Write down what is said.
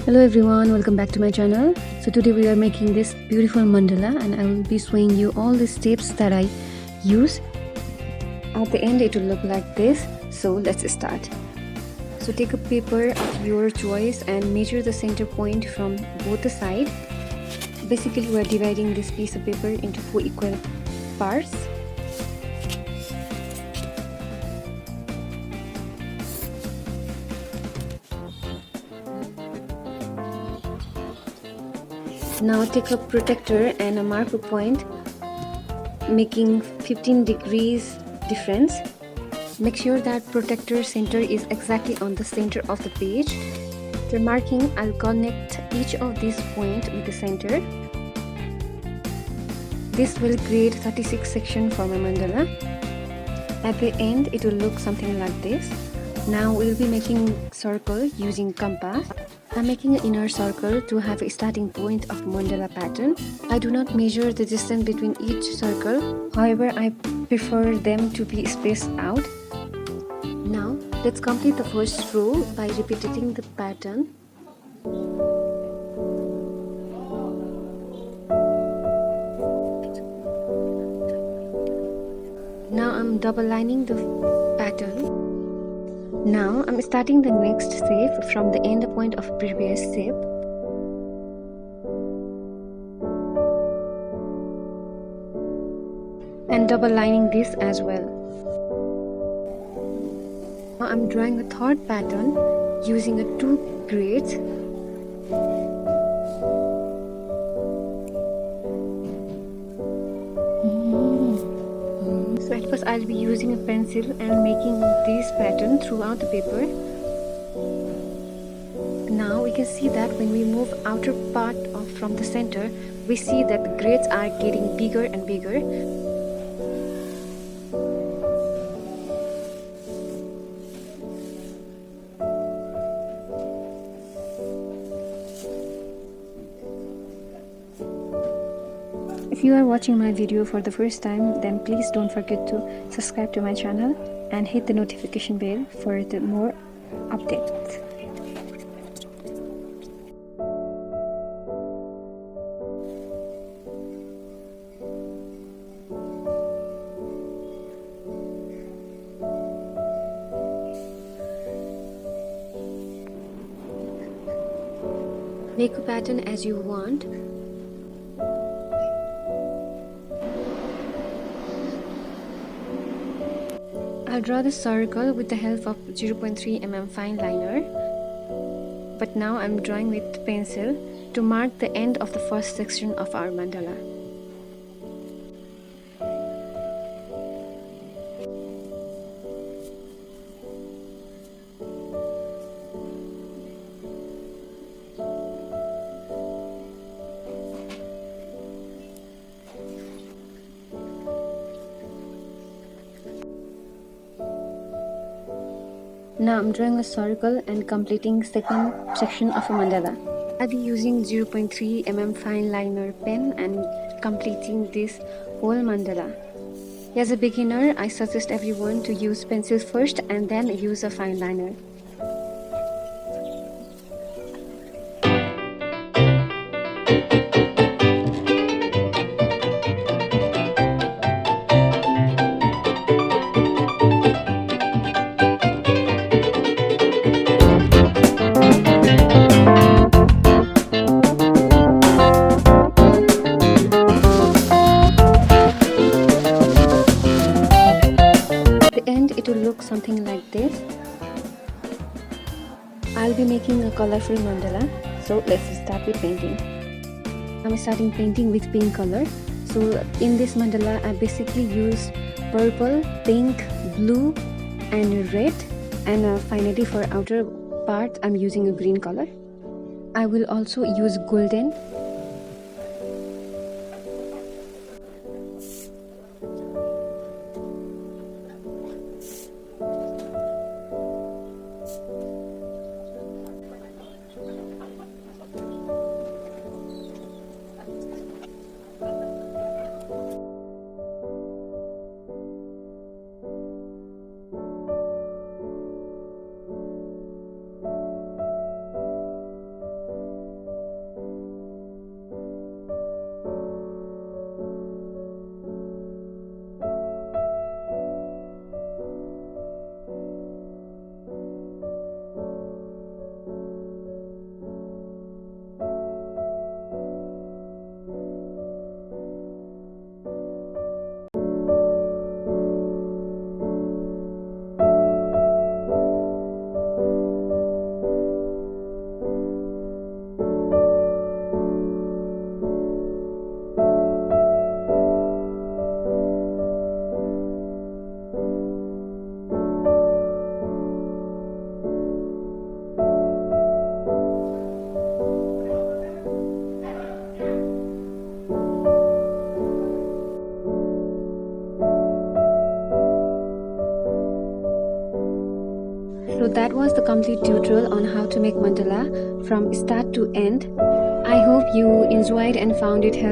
Hello everyone, welcome back to my channel. So today we are making this beautiful mandala and I will be showing you all the steps that I use. At the end it will look like this. So let's start. So take a paper of your choice and measure the center point from both the sides. Basically we are dividing this piece of paper into 4 equal parts. Now take a protector and a marker point, making 15 degrees difference. Make sure that protector center is exactly on the center of the page. After marking, I'll connect each of these points with the center. This will create 36 sections for my mandala. At the end, it will look something like this. Now we'll be making circle using compass. I'm making an inner circle to have a starting point of mandala pattern. I do not measure the distance between each circle. However, I prefer them to be spaced out. Now, let's complete the first row by repeating the pattern. Now I'm double lining the pattern. Now I'm starting the next shape from the end point of previous shape. And double lining this as well. Now I'm drawing a third pattern using a 2 grades. So at first I'll be using a pencil and making this pattern throughout the paper. Now we can see that when we move outer part from the center, we see that the grades are getting bigger and bigger. If you are watching my video for the first time, then please don't forget to subscribe to my channel and hit the notification bell for the more updates. Make a pattern as you want. I'll draw the circle with the help of 0.3 mm fine liner. But now I'm drawing with pencil to mark the end of the first section of our mandala. Now I'm drawing a circle and completing second section of a mandala. I'll be using 0.3 mm fine liner pen and completing this whole mandala. As a beginner, I suggest everyone to use pencil first and then use a fine liner. It will look something like this. I'll be making a colorful mandala, so let's start with painting. I'm starting painting with pink color. So in this mandala, I basically use purple, pink, blue and red, and finally for outer part I'm using a green color. I will also use golden. complete tutorial on how to make mandala from start to end. I hope you enjoyed and found it helpful.